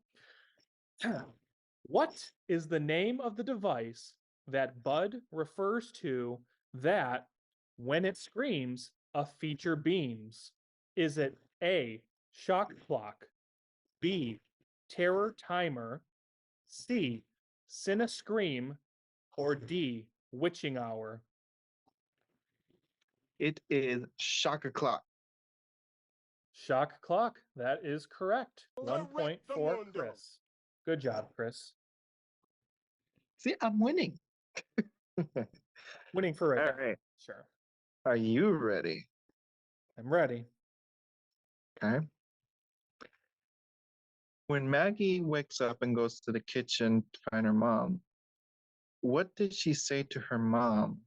Speaker 2: What is the name of the device that Bud refers to that, when it screams, a feature beams? Is it A, shock clock, B, terror timer, C, Cinescream, or D, witching hour?
Speaker 1: It is Shaka Clock.
Speaker 2: Shock clock. That is correct. 1 point for Chris. Good job, Chris.
Speaker 1: See, I'm winning.
Speaker 2: Winning for right
Speaker 1: All
Speaker 2: now.
Speaker 1: right.
Speaker 2: Sure.
Speaker 1: Are you ready?
Speaker 2: I'm ready.
Speaker 1: Okay. When Maggie wakes up and goes to the kitchen to find her mom, what did she say to her mom?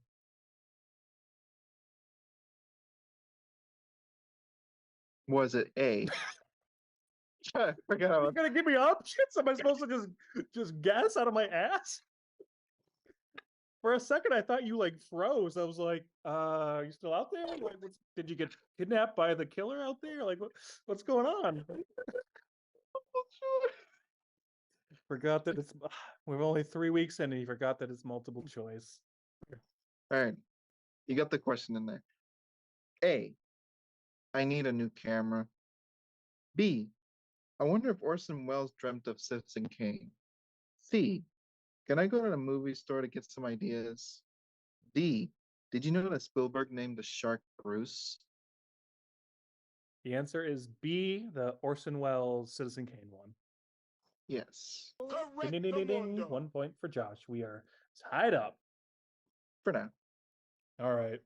Speaker 1: Was it A? I forgot.
Speaker 2: You're gonna give me options? Am I supposed to just guess out of my ass? For a second, I thought you like froze. I was like, are you still out there? Like, did you get kidnapped by the killer out there? Like, what's going on? Forgot that it's. We're only 3 weeks in, and you forgot that it's multiple choice.
Speaker 1: All right. You got the question in there. A, I need a new camera. B, I wonder if Orson Welles dreamt of Citizen Kane. C, can I go to the movie store to get some ideas? D, did you know that Spielberg named the shark Bruce?
Speaker 2: The answer is B, the Orson Welles Citizen Kane one.
Speaker 1: Yes.
Speaker 2: Ding, ding, ding, ding, ding. 1 point for Josh. We are tied up.
Speaker 1: For now.
Speaker 2: All right.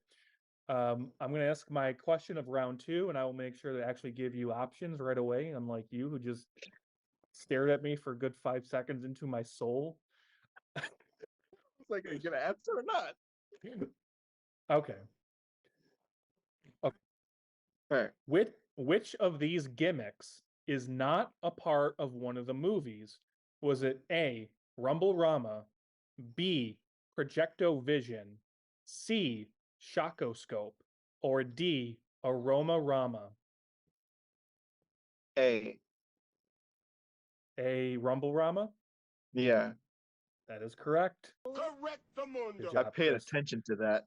Speaker 2: I'm going to ask my question of round 2, and I will make sure to actually give you options right away, unlike you who just stared at me for a good 5 seconds into my soul.
Speaker 1: It's like, are you going to answer or not?
Speaker 2: Okay.
Speaker 1: All right.
Speaker 2: Which of these gimmicks is not a part of one of the movies? Was it A, Rumble Rama, B, Projecto Vision, C, Shocoscope, or D, Aroma Rama?
Speaker 1: A.
Speaker 2: A, Rumble Rama?
Speaker 1: Yeah.
Speaker 2: That is correct.
Speaker 1: Good job, I paid
Speaker 2: Chris.
Speaker 1: attention to that.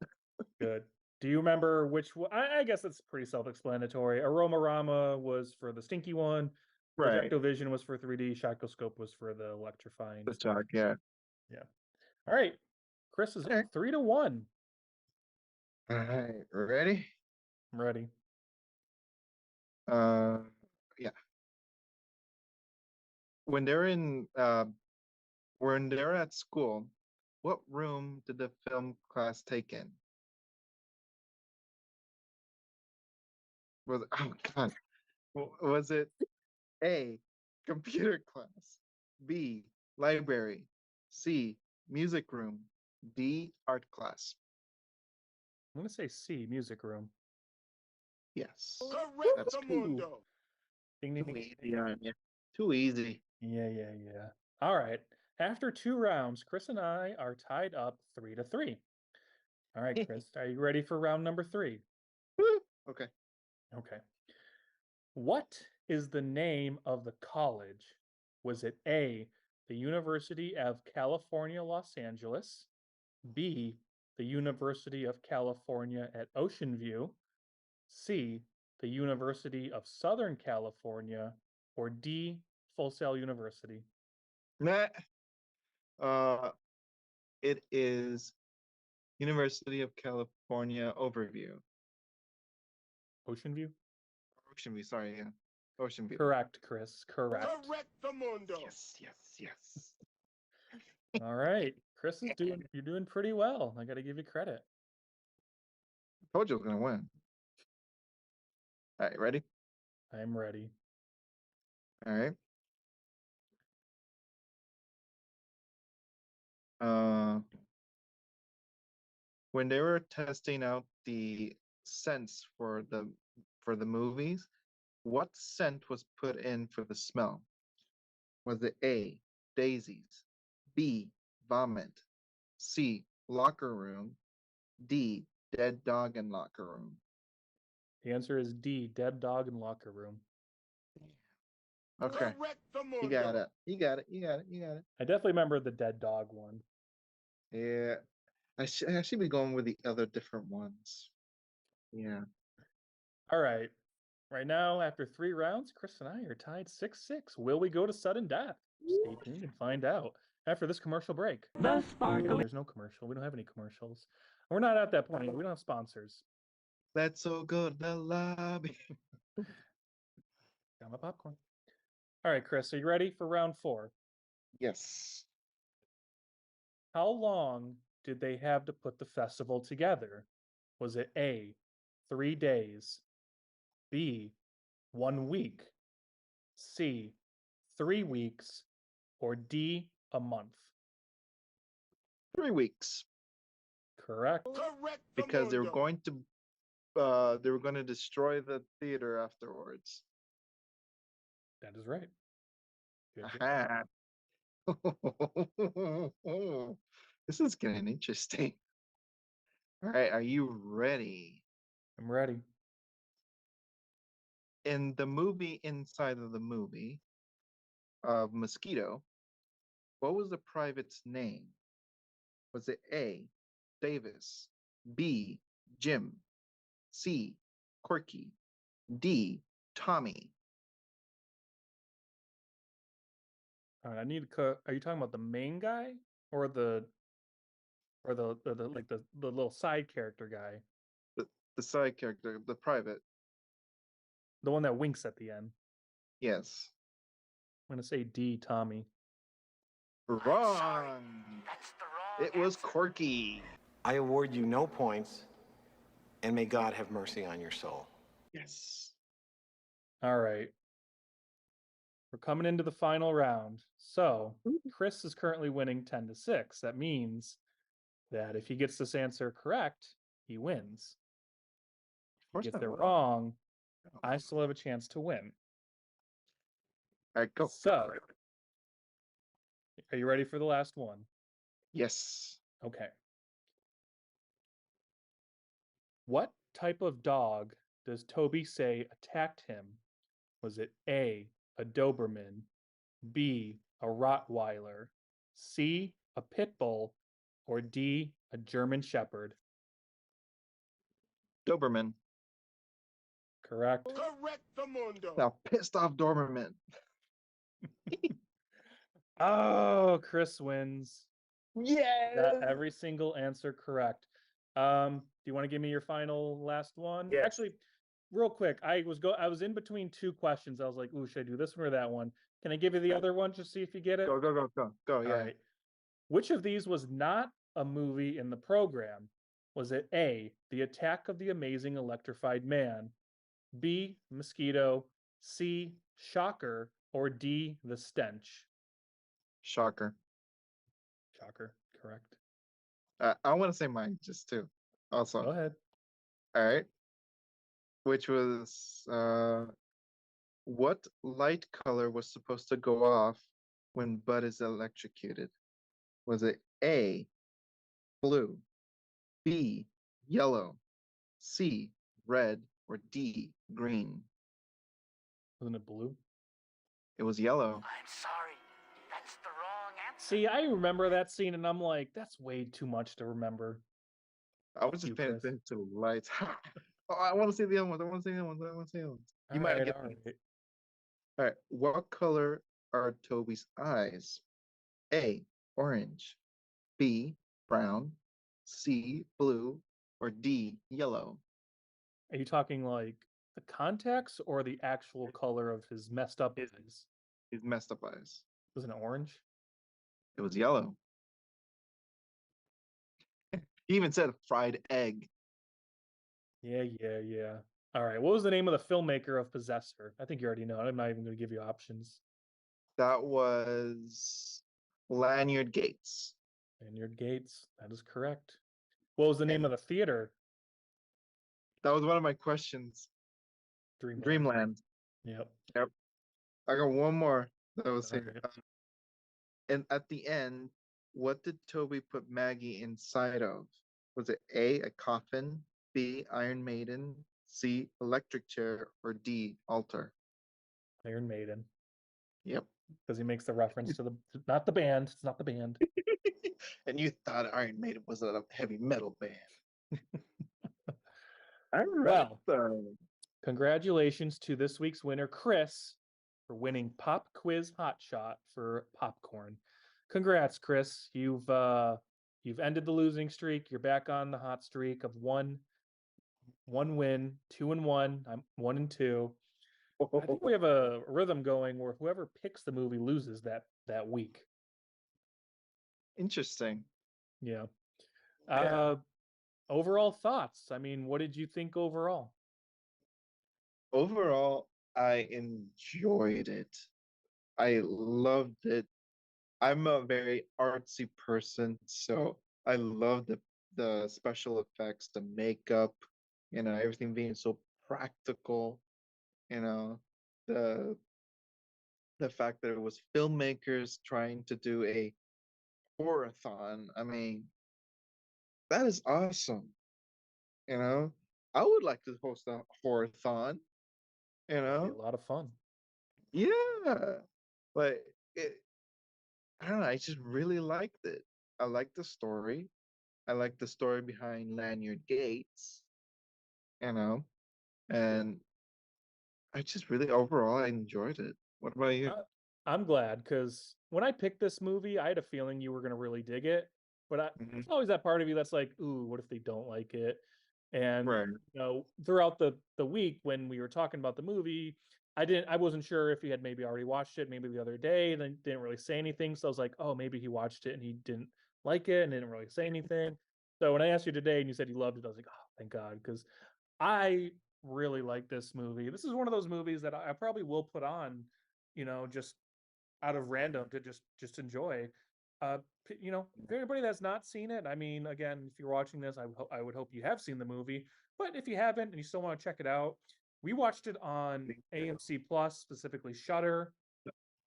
Speaker 2: Good. Do you remember which one? I guess it's pretty self-explanatory. Aroma Rama was for the stinky one.
Speaker 1: Right.
Speaker 2: Projecto Vision was for 3D. Shocoscope was for the electrifying.
Speaker 1: The talk, yeah.
Speaker 2: Yeah. All right. Chris is up 3-1.
Speaker 1: All right. Ready?
Speaker 2: I'm ready.
Speaker 1: Yeah. when they're in when they're at school, what room did the film class take in? Was oh God, was it A, computer class, B, library, C, music room, D, art class?
Speaker 2: I'm gonna say C, music room.
Speaker 1: Yes.
Speaker 3: Correct,
Speaker 1: That's
Speaker 3: Mundo.
Speaker 2: Ding, ding,
Speaker 1: too
Speaker 2: ding.
Speaker 1: easy on you. Too easy.
Speaker 2: Yeah. All right. After 2 rounds, Chris and I are tied up 3-3. All right, Chris, are you ready for round number 3?
Speaker 1: Woo. Okay.
Speaker 2: Okay. What is the name of the college? Was it A, the University of California, Los Angeles, B, the University of California at Ocean View, C, the University of Southern California, or D, Full Sail University?
Speaker 1: Nah. It is University of California Overview.
Speaker 2: Ocean View?
Speaker 1: Ocean View, sorry, yeah. Ocean View.
Speaker 2: Correct, Chris. Correct.
Speaker 3: Correct, Mundo.
Speaker 1: Yes.
Speaker 2: All right. Chris is you're doing pretty well. I got to give you credit.
Speaker 1: Told you I was gonna win. All right, ready?
Speaker 2: I'm ready.
Speaker 1: All right. When they were testing out the scents for the movies, what scent was put in for the smell? Was it A, daisies, B, vomit, C, locker room, D, dead dog in locker room?
Speaker 2: The answer is D, dead dog in locker room.
Speaker 1: Okay.
Speaker 3: Correct, Mundo.
Speaker 1: You got it. You got it.
Speaker 2: I definitely remember the dead dog one.
Speaker 1: Yeah. I should be going with the other different ones. Yeah.
Speaker 2: All right. Right now, after 3 rounds, Chris and I are tied 6-6. Will we go to sudden death? Stay tuned and find out after this commercial break. There's no commercial. We don't have any commercials. We're not at that point. We don't have sponsors.
Speaker 1: Let's all go to the lobby.
Speaker 2: Got my popcorn. All right, Chris, are you ready for round 4?
Speaker 1: Yes.
Speaker 2: How long did they have to put the festival together? Was it A, 3 days, B, 1 week, C, 3 weeks, or D, a month?
Speaker 1: 3 weeks.
Speaker 2: Correct.
Speaker 3: Correct,
Speaker 1: Because they were
Speaker 3: Mundo.
Speaker 1: going to destroy the theater afterwards.
Speaker 2: That is right. Good job.
Speaker 1: Aha. This is getting interesting. All right, are you ready?
Speaker 2: I'm ready.
Speaker 1: In the movie inside of the movie of Mosquito, what was the private's name? Was it A, Davis, B, Jim, C, Corky, D, Tommy?
Speaker 2: All right, I need to. Are you talking about the main guy or the like the little side character guy,
Speaker 1: The side character, the private.
Speaker 2: the one that winks at the end?
Speaker 1: Yes.
Speaker 2: I'm gonna say D, Tommy.
Speaker 1: Wrong. It was Corky.
Speaker 4: I award you no points, and may God have mercy on your soul.
Speaker 1: Yes.
Speaker 2: All right. We're coming into the final round. So Chris is currently winning 10-6. That means that if he gets this answer correct, he wins. If he gets it wrong, I still have a chance to win.
Speaker 1: All right, go.
Speaker 2: So, are you ready for the last one?
Speaker 1: Yes.
Speaker 2: Okay. What type of dog does Toby say attacked him? Was it A, a Doberman, B, a Rottweiler, C, a Pit Bull, or D, a German Shepherd?
Speaker 1: Doberman.
Speaker 2: Correct.
Speaker 3: Correct, Mundo.
Speaker 1: Now pissed off Doberman.
Speaker 2: Oh, Chris wins.
Speaker 1: Yeah.
Speaker 2: Got every single answer correct. Do you want to give me your final last one?
Speaker 1: Yes.
Speaker 2: Actually, real quick, I was in between two questions. I was like, "Ooh, should I do this one or that one?" Can I give you the other one just see if you get it?
Speaker 1: Go.
Speaker 2: All
Speaker 1: Yeah.
Speaker 2: right. Which of these was not a movie in the program? Was it A, The Attack of the Amazing Electrified Man, B, Mosquito, C, Shocker, or D, The Stench?
Speaker 1: Shocker.
Speaker 2: Shocker, correct.
Speaker 1: I want to say mine just too. Also,
Speaker 2: Go ahead.
Speaker 1: all right. Which was what light color was supposed to go off when Bud is electrocuted? Was it A, blue, B, yellow, C, red, or D, green?
Speaker 2: Wasn't it blue?
Speaker 1: It was yellow.
Speaker 5: I'm sorry. That's the wrong answer.
Speaker 2: See, I remember that scene and I'm like, that's way too much to remember.
Speaker 1: I was just
Speaker 2: You,
Speaker 1: paying
Speaker 2: Chris.
Speaker 1: attention to the lights. Oh, I want to see the other ones. I want to see the other ones. I want to see the other ones. You might
Speaker 2: Alright,
Speaker 1: get
Speaker 2: alright.
Speaker 1: this. All right. What color are Toby's eyes? A, orange, B, brown, C, blue, or D, yellow?
Speaker 2: Are you talking like the contacts or the actual color of his messed up eyes?
Speaker 1: His messed up eyes.
Speaker 2: Wasn't it orange?
Speaker 1: It was yellow. He even said fried egg.
Speaker 2: Yeah. All right. What was the name of the filmmaker of Possessor? I think you already know. I'm not even going to give you options.
Speaker 1: That was Lanyard Gates.
Speaker 2: Lanyard Gates. That is correct. What was the name of the theater?
Speaker 1: That was one of my questions. Dreamland.
Speaker 2: Yep.
Speaker 1: I got one more that was
Speaker 2: All
Speaker 1: here.
Speaker 2: right.
Speaker 1: And at the end, what did Toby put Maggie inside of? Was it A, a coffin, B, Iron Maiden, C, electric chair, or D, altar?
Speaker 2: Iron Maiden.
Speaker 1: Yep.
Speaker 2: Because he makes the reference to the not the band. It's not the band.
Speaker 1: And you thought Iron Maiden was a heavy metal band. All right.
Speaker 2: Well, congratulations to this week's winner, Chris, for winning Pop Quiz Hot Shot for popcorn. Congrats, Chris. You've ended the losing streak. You're back on the hot streak of one win, 2-1. I'm 1-2. I think we have a rhythm going where whoever picks the movie loses that week.
Speaker 1: Interesting.
Speaker 2: Yeah.
Speaker 1: Yeah.
Speaker 2: Overall thoughts. I mean, what did you think overall?
Speaker 1: Overall, I enjoyed it. I loved it. I'm a very artsy person, so I love the special effects, the makeup, everything being so practical, you know, the the fact that it was filmmakers trying to do a horathon. I mean, that is awesome. I would like to host a horathon, you
Speaker 2: It'd be
Speaker 1: know?
Speaker 2: a lot of fun.
Speaker 1: Yeah. But I don't know, I just really liked it. I like the story. I like the story behind Lanyard Gates, you know, and I just really overall I enjoyed it. What about you?
Speaker 2: I'm glad because when I picked this movie, I had a feeling you were going to really dig it. But
Speaker 1: Mhm.
Speaker 2: there's always that part of you that's like, ooh, what if they don't like it? And
Speaker 1: Right.
Speaker 2: throughout the week when we were talking about the movie, I wasn't sure if he had maybe already watched it, maybe the other day, and then didn't really say anything. So I was like, oh, maybe he watched it and he didn't like it and didn't really say anything. So when I asked you today and you said you loved it, I was like, oh, thank God, because I really like this movie. This is one of those movies that I probably will put on, just out of random to just enjoy. For everybody that's not seen it, I mean, again, if you're watching this, I would hope you have seen the movie. But if you haven't and you still want to check it out, we watched it on AMC Plus, specifically Shudder.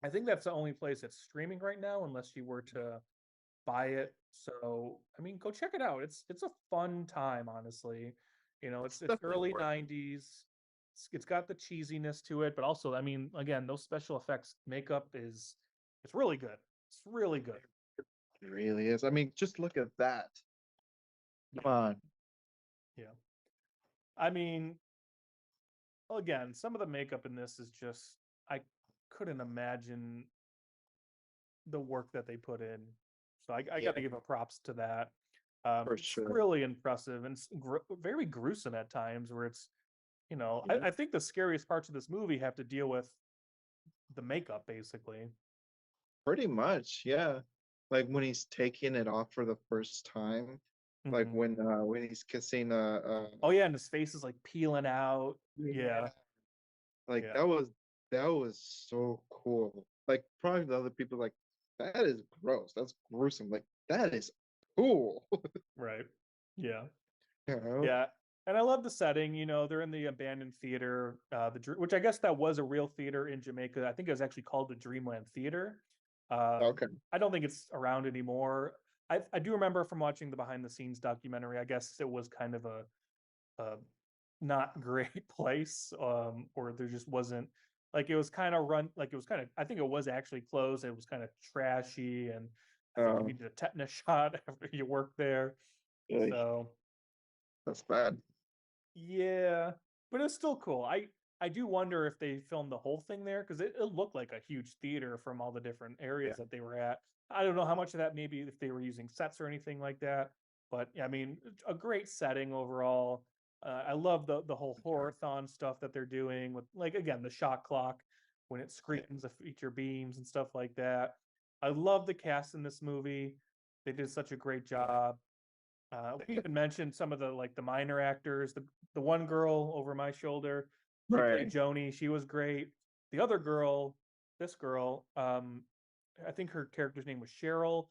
Speaker 2: I think that's the only place that's streaming right now, unless you were to buy it. So, I mean, go check it out. It's a fun time, honestly. It's
Speaker 1: definitely
Speaker 2: early
Speaker 1: worth it.
Speaker 2: 90s. It's got the cheesiness to it, but also, I mean, again, those special effects makeup it's really good. It's really good.
Speaker 1: It really is. I mean, just look at that. Come on.
Speaker 2: Yeah. I mean, again, some of the makeup in this is just I couldn't imagine the work that they put in. So I got to
Speaker 1: Yeah.
Speaker 2: give a props to that.
Speaker 1: For
Speaker 2: It's
Speaker 1: sure.
Speaker 2: really impressive and very gruesome at times, where it's I think the scariest parts of this movie have to deal with the makeup, basically.
Speaker 1: Pretty much, yeah. Like when he's taking it off for the first time, like
Speaker 2: Mhm.
Speaker 1: when he's kissing
Speaker 2: Oh yeah, and his face is like peeling out. Yeah,
Speaker 1: like
Speaker 2: yeah,
Speaker 1: that was so cool. Like probably the other people like that is gross. That's gruesome. Like that is cool.
Speaker 2: right. Yeah.
Speaker 1: You know?
Speaker 2: Yeah, and I love the setting. They're in the abandoned theater, which I guess that was a real theater in Jamaica. I think it was actually called the Dreamland Theater.
Speaker 1: Okay.
Speaker 2: I don't think it's around anymore. I do remember from watching the behind the scenes documentary. I guess it was kind of a not great place, or there just wasn't like it was kind of run like it was kind of. I think it was actually closed. It was kind of trashy, and I think you
Speaker 1: Oh,
Speaker 2: needed a tetanus shot after you worked there.
Speaker 1: yeah,
Speaker 2: So
Speaker 1: that's bad.
Speaker 2: yeah, but it's still cool. I do wonder if they filmed the whole thing there because it looked like a huge theater from all the different
Speaker 1: Yeah.
Speaker 2: areas that they were at. I don't know how much of that maybe if they were using sets or anything like that, but yeah, I mean, a great setting overall. I love the whole horror-thon stuff that they're doing with like again the shot clock when it screams the feature beams and stuff like that. I love the cast in this movie. They did such a great job. We even mentioned some of the minor actors. The one girl over my shoulder, she played
Speaker 1: Right.
Speaker 2: Joni. She was great. The other girl, this girl, I think her character's name was Cheryl.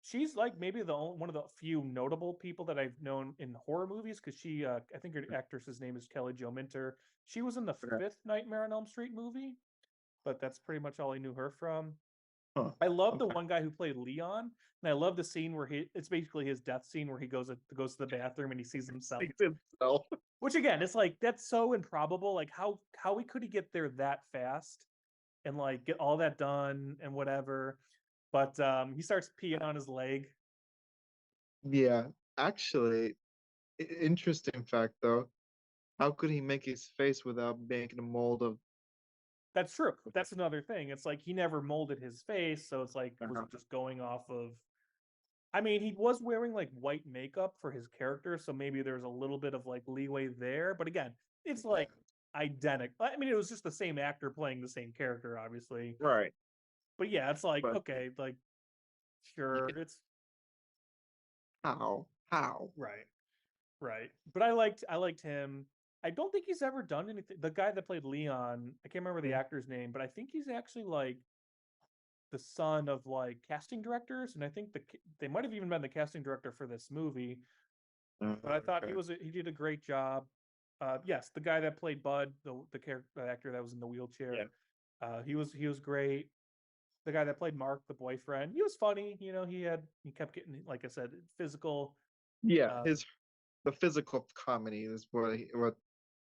Speaker 2: She's like maybe one of the few notable people that I've known in horror movies because I think her actress's name is Kelly Jo Minter. She was in the
Speaker 1: Okay.
Speaker 2: fifth Nightmare on Elm Street movie, but that's pretty much all I knew her from.
Speaker 1: Huh.
Speaker 2: I love the
Speaker 1: Okay.
Speaker 2: one guy who played Leon, and I love the scene where it's basically his death scene where he goes to the bathroom and he sees himself.
Speaker 1: Sees himself.
Speaker 2: Which again, it's like that's so improbable. Like how we could he get there that fast and like get all that done and whatever. But he starts peeing on his leg.
Speaker 1: Yeah. Actually, interesting fact though. How could he make his face without making a mold of?
Speaker 2: That's true. That's another thing. It's like he never molded his face, so it's like was it just going off of I mean, he was wearing like white makeup for his character, so maybe there's a little bit of like leeway there. But again, it's like identical. I mean, it was just the same actor playing the same character, obviously.
Speaker 1: Right.
Speaker 2: But yeah, it's like
Speaker 1: But
Speaker 2: okay, like
Speaker 1: you
Speaker 2: sure,
Speaker 1: can
Speaker 2: it's
Speaker 1: how? How?
Speaker 2: right, right. But I liked him. I don't think he's ever done anything. The guy that played Leon, I can't remember the
Speaker 1: Mm.
Speaker 2: actor's name, but I think he's actually like the son of like casting directors, and I think they might have even been the casting director for this movie. But I thought
Speaker 1: Okay.
Speaker 2: he did a great job. Yes, the guy that played Bud, the character the actor that was in the
Speaker 1: Yeah.
Speaker 2: wheelchair, he was great. The guy that played Mark, the boyfriend, he was funny. He kept getting like I said, physical.
Speaker 1: Yeah.
Speaker 2: Uh,
Speaker 1: The physical comedy is what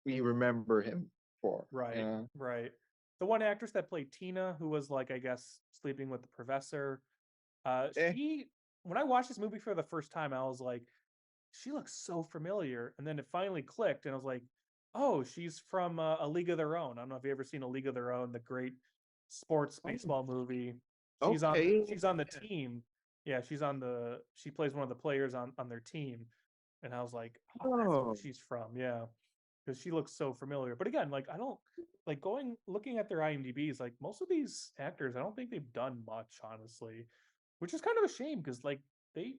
Speaker 1: we remember him for.
Speaker 2: right,
Speaker 1: Yeah.
Speaker 2: right. The one actress that played Tina, who was like I guess sleeping with the professor,
Speaker 1: Eh.
Speaker 2: she when I watched this movie for the first time, I was like, she looks so familiar. And then it finally clicked, and I was like, oh, she's from A League of Their Own. I don't know if you ever seen A League of Their Own, the great sports
Speaker 1: Oh,
Speaker 2: baseball movie.
Speaker 1: okay.
Speaker 2: She's on the
Speaker 1: Yeah.
Speaker 2: team. Yeah, she plays one of the players on their team. And I was like, oh, that's who
Speaker 1: Oh.
Speaker 2: she's from. Yeah. Because she looks so familiar. But again, like I don't like looking at their IMDb's, like most of these actors, I don't think they've done much, honestly. Which is kind of a shame because like they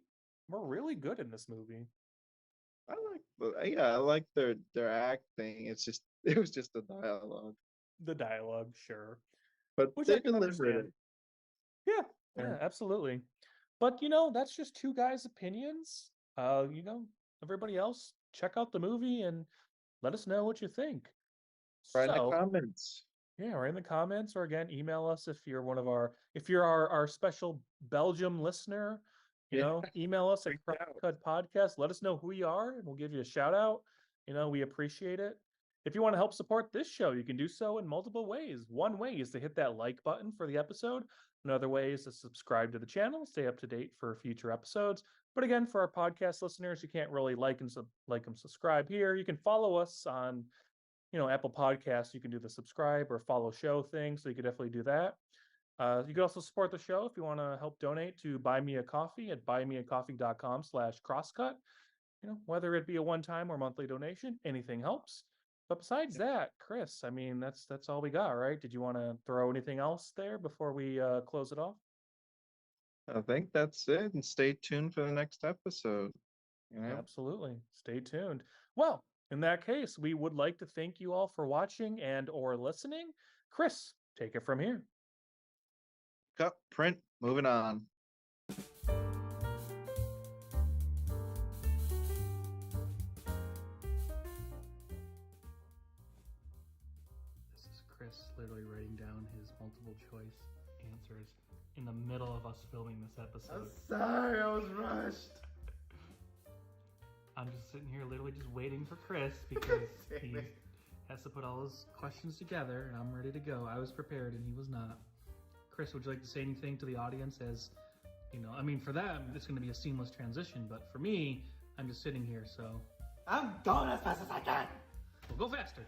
Speaker 2: were really good in this movie.
Speaker 1: I like their acting. It's just it was just the dialogue,
Speaker 2: The dialogue, sure.
Speaker 1: but
Speaker 2: Which
Speaker 1: they
Speaker 2: I can
Speaker 1: delivered
Speaker 2: understand.
Speaker 1: it.
Speaker 2: Yeah,
Speaker 1: Yeah.
Speaker 2: yeah, absolutely. But that's just two guys' opinions. Everybody else, check out the movie and let us know what you think.
Speaker 1: Right in the
Speaker 2: So,
Speaker 1: comments.
Speaker 2: yeah, or in the comments, or again, email us if you're our special Belgium listener,
Speaker 1: Yeah.
Speaker 2: email us at
Speaker 1: Reach out.
Speaker 2: Crosscut Podcast. Let us know who you are, and we'll give you a shout out. We appreciate it. If you want to help support this show, you can do so in multiple ways. One way is to hit that like button for the episode. Another way is to subscribe to the channel, stay up to date for future episodes. But again, for our podcast listeners, you can't really like and subscribe here. You can follow us on Apple Podcasts. You can do the subscribe or follow show thing, so you can definitely do that. You can also support the show if you want to help donate to Buy Me a Coffee at buymeacoffee.com/crosscut. Whether it be a one-time or monthly donation, anything helps. But besides that, Chris, I mean, that's all we got, right? Did you want to throw anything else there before we close it off?
Speaker 1: I think that's it. And stay tuned for the next episode. You know?
Speaker 2: Absolutely. Stay tuned. Well, in that case, we would like to thank you all for watching and or listening. Chris, take it from here.
Speaker 1: Cut, print, moving on.
Speaker 2: This is Chris literally writing down his multiple choice answers in the middle of us filming this episode.
Speaker 6: Sorry, I was rushed.
Speaker 2: I'm just sitting here literally just waiting for Chris because
Speaker 6: Damn
Speaker 2: he
Speaker 6: it.
Speaker 2: has to put all his questions together and I'm ready to go. I was prepared and he was not. Chris, would you like to say anything to the audience as, you know, I mean, for them, it's going to be a seamless transition, but for me, I'm just sitting here, so
Speaker 6: I'm going as fast as I can.
Speaker 2: we'll go faster.